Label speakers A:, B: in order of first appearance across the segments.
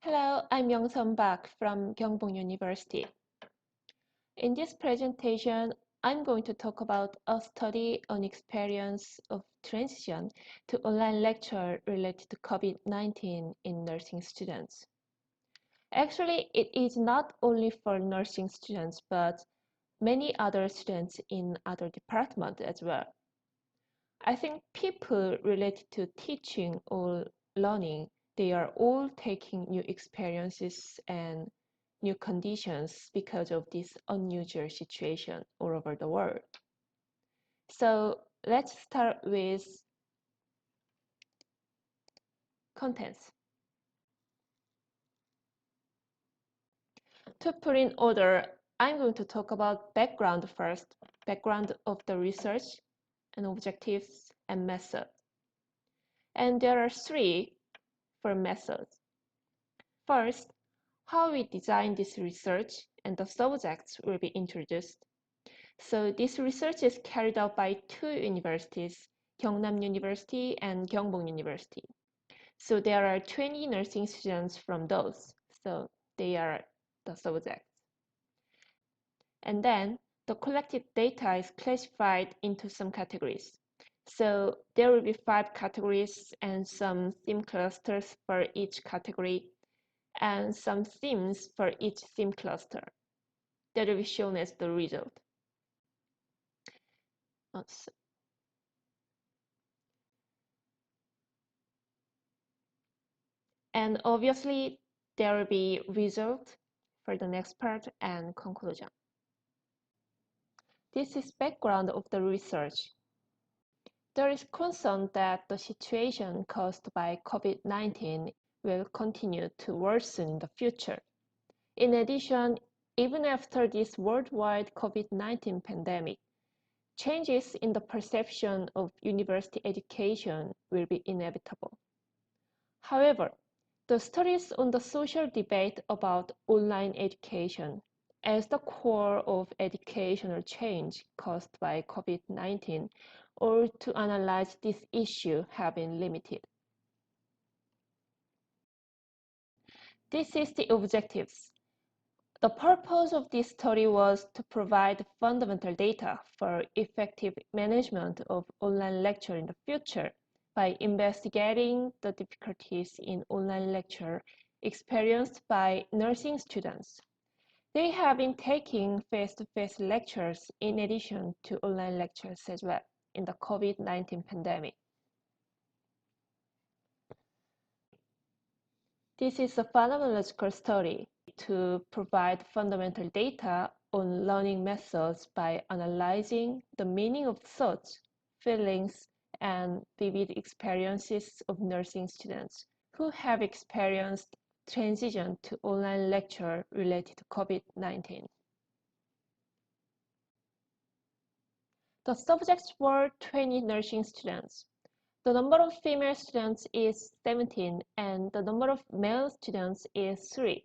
A: Hello, I'm Young-Sun Park from Gyeongbong University. In this presentation, I'm going to talk about a study on experience of transition to online lecture related to COVID-19 in nursing students. Actually, it is not only for nursing students, but many other students in other departments as well. I think people related to teaching or learning, they are all taking new experiences and new conditions because of this unusual situation all over the world. So let's start with contents. To put in order, I'm going to talk about background first, background of the research and objectives and method. And there are three for methods. First, how we design this research and the subjects will be introduced. So this research is carried out by two universities, Gyeongnam University and Gyeongbong University. So there are 20 nursing students from those. So they are the subjects. And then the collected data is classified into some categories. So there will be 5 categories and some theme clusters for each category, and some themes for each theme cluster. That will be shown as the result. And obviously, there will be result for the next part and conclusion. This is background of the research. There is concern that the situation caused by COVID-19 will continue to worsen in the future. In addition, even after this worldwide COVID-19 pandemic, changes in the perception of university education will be inevitable. However, the studies on the social debate about online education as the core of educational change caused by COVID-19 or to analyze this issue have been limited. This is the objectives. The purpose of this study was to provide fundamental data for effective management of online lecture in the future by investigating the difficulties in online lecture experienced by nursing students. They have been taking face-to-face lectures in addition to online lectures as well in the COVID-19 pandemic. This is a phenomenological study to provide fundamental data on learning methods by analyzing the meaning of thoughts, feelings, and vivid experiences of nursing students who have experienced transition to online lecture related to COVID-19. The subjects were 20 nursing students. The number of female students is 17 and the number of male students is 3.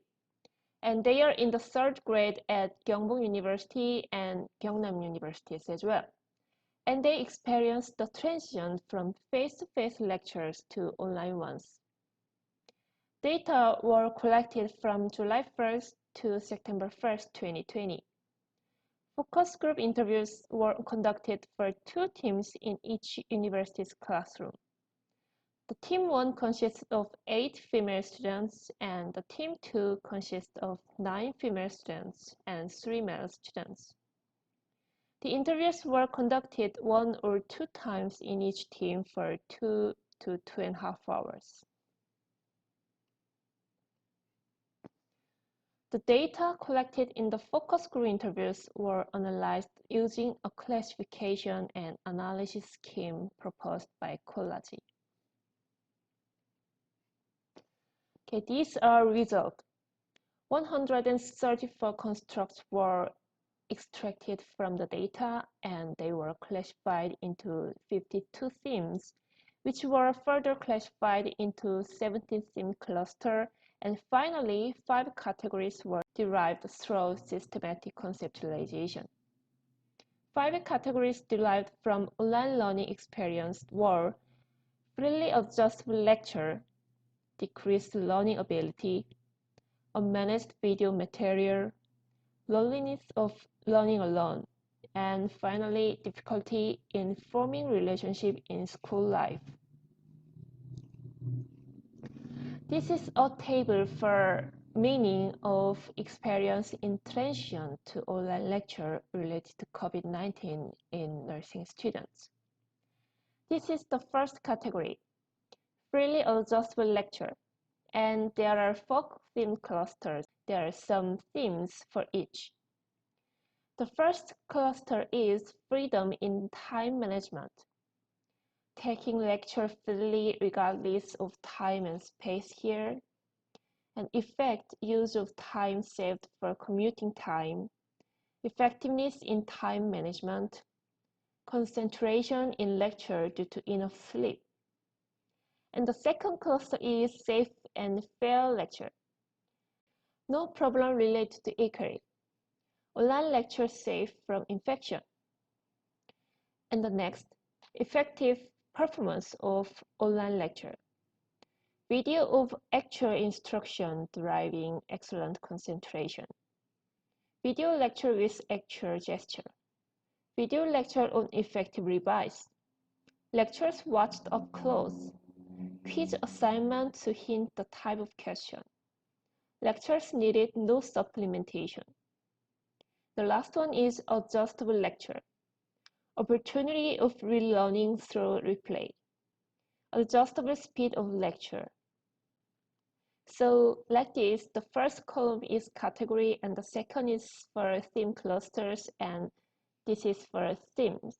A: And they are in the 3rd grade at Gyeongbong University and Gyeongnam Universities as well. And they experienced the transition from face-to-face lectures to online ones. Data were collected from July 1st to September 1st, 2020. Focus group interviews were conducted for 2 teams in each university's classroom. The Team 1 consists of 8 female students and the Team 2 consists of 9 female students and 3 male students. The interviews were conducted 1 or 2 times in each team for 2 to 2.5 hours. The data collected in the focus group interviews were analyzed using a classification and analysis scheme proposed by Collage. Okay, these are results. 134 constructs were extracted from the data and they were classified into 52 themes, which were further classified into 17 theme clusters, and finally 5 categories were derived through systematic conceptualization. 5 categories derived from online learning experience were freely adjustable lecture, decreased learning ability, unmanaged video material, loneliness of learning alone, and finally, difficulty in forming relationship in school life. This is a table for meaning of experience in transition to online lecture related to COVID-19 in nursing students. This is the first category, freely adjustable lecture, and there are 4 theme clusters. There are some themes for each. The first cluster is freedom in time management, taking lecture freely regardless of time and space here, and effect use of time saved for commuting time, effectiveness in time management, concentration in lecture due to enough sleep. And the second cluster is safe and fair lecture. No problem related to inquiry. Online lecture safe from infection. And the next, effective performance of online lecture. Video of actual instruction driving excellent concentration. Video lecture with actual gesture. Video lecture on effective revise. Lectures watched up close. Quiz assignment to hint the type of question. Lectures needed no supplementation. The last one is adjustable lecture. Opportunity of relearning through replay. Adjustable speed of lecture. So like this, the first column is category and the second is for theme clusters and this is for themes.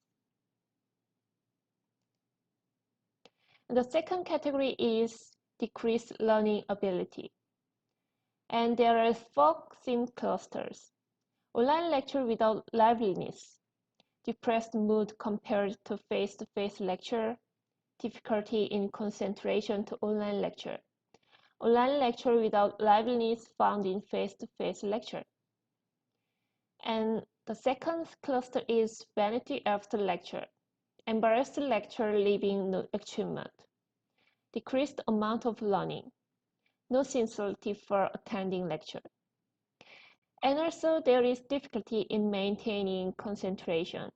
A: And the second category is decreased learning ability. And there are 4 theme clusters. Online lecture without liveliness, depressed mood compared to face-to-face lecture, difficulty in concentration to online lecture, online lecture without liveliness found in face-to-face lecture. And the second cluster is vanity after lecture, embarrassed lecture leaving no achievement, decreased amount of learning, no sincerity for attending lecture. And also there is difficulty in maintaining concentration,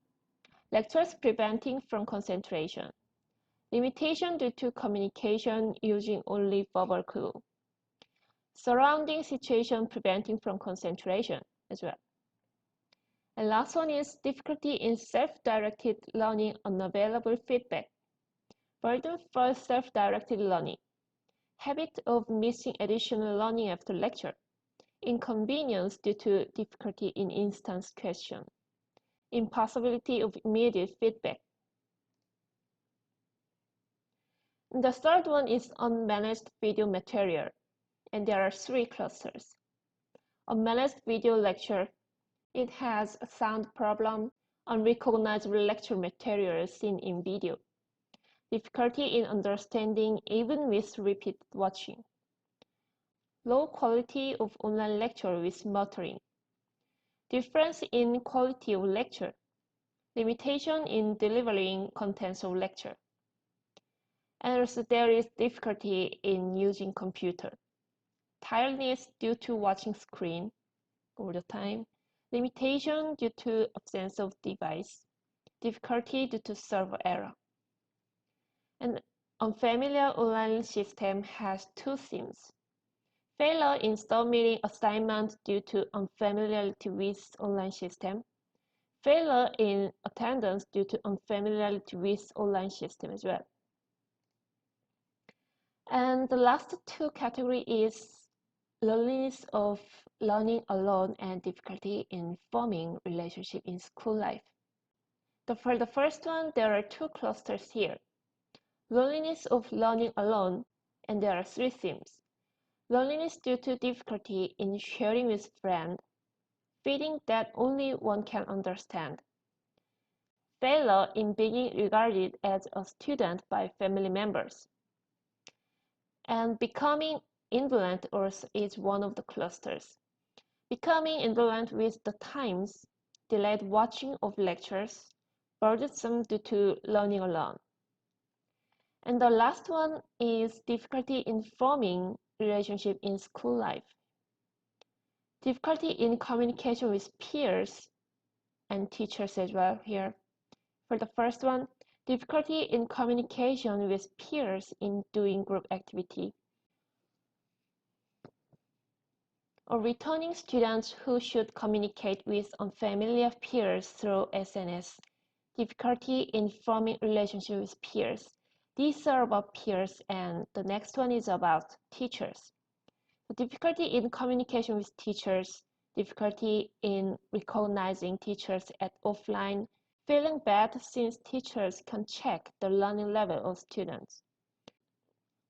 A: lectures preventing from concentration, limitation due to communication using only verbal clue, surrounding situation preventing from concentration as well. And last one is difficulty in self-directed learning, unavailable feedback, burden for self-directed learning, habit of missing additional learning after lecture, inconvenience due to difficulty in instance question, impossibility of immediate feedback. The third one is unmanaged video material, and there are 3 clusters. Unmanaged video lecture, it has a sound problem, unrecognizable lecture material seen in video, difficulty in understanding even with repeat watching, low quality of online lecture with muttering, difference in quality of lecture, limitation in delivering contents of lecture. And also there is difficulty in using computer, tiredness due to watching screen all the time, limitation due to absence of device, difficulty due to server error. And unfamiliar online system has 2 themes. Failure in submitting assignment due to unfamiliarity with online system. Failure in attendance due to unfamiliarity with online system as well. And the last 2 category is loneliness of learning alone and difficulty in forming relationship in school life. For the first one, there are 2 clusters here. Loneliness of learning alone, and there are 3 themes. Loneliness due to difficulty in sharing with friends, feeling that only one can understand. Failure in being regarded as a student by family members. And becoming indolent also is one of the clusters. Becoming indolent with the times, delayed watching of lectures, burdensome due to learning alone. And the last one is difficulty in forming relationship in school life. Difficulty in communication with peers and teachers as well here. For the first one, difficulty in communication with peers in doing group activity. Or returning students who should communicate with unfamiliar peers through SNS. Difficulty in forming relationships with peers. These are about peers, and the next one is about teachers. The difficulty in communication with teachers, difficulty in recognizing teachers at offline, feeling bad since teachers can check the learning level of students,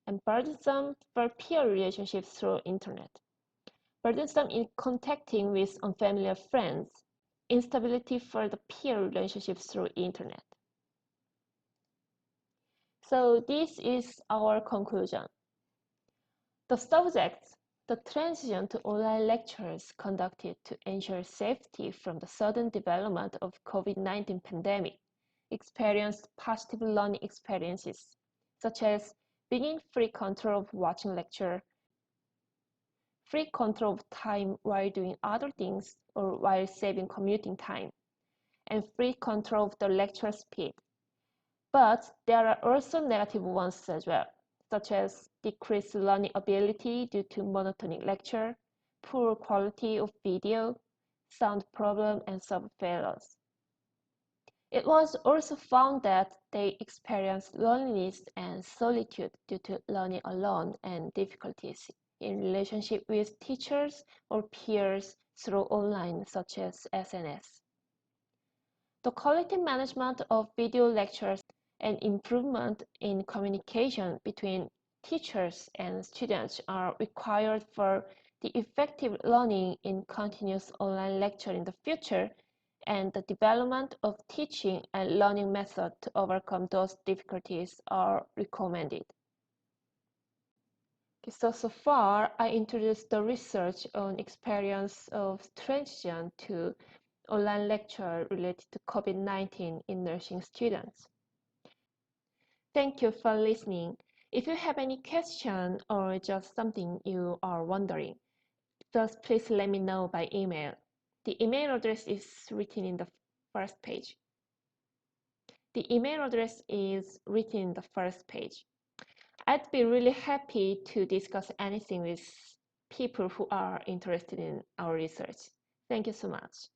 A: and burdensome for peer relationships through internet. Burdensome in contacting with unfamiliar friends, instability for the peer relationships through internet. So this is our conclusion. The subjects, the transition to online lectures conducted to ensure safety from the sudden development of COVID-19 pandemic, experienced positive learning experiences, such as being free control of watching lecture, free control of time while doing other things or while saving commuting time, and free control of the lecture speed. But there are also negative ones as well, such as decreased learning ability due to monotonic lecture, poor quality of video, sound problem, and server failures. It was also found that they experienced loneliness and solitude due to learning alone and difficulties in relationship with teachers or peers through online, such as SNS. The quality management of video lectures and improvement in communication between teachers and students are required for the effective learning in continuous online lecture in the future, and the development of teaching and learning methods to overcome those difficulties are recommended. So far, I introduced the research on experience of transition to online lecture related to COVID-19 in nursing students. Thank you for listening. If you have any question or just something you are wondering, just please let me know by email. The email address is written in the first page. I'd be really happy to discuss anything with people who are interested in our research. Thank you so much.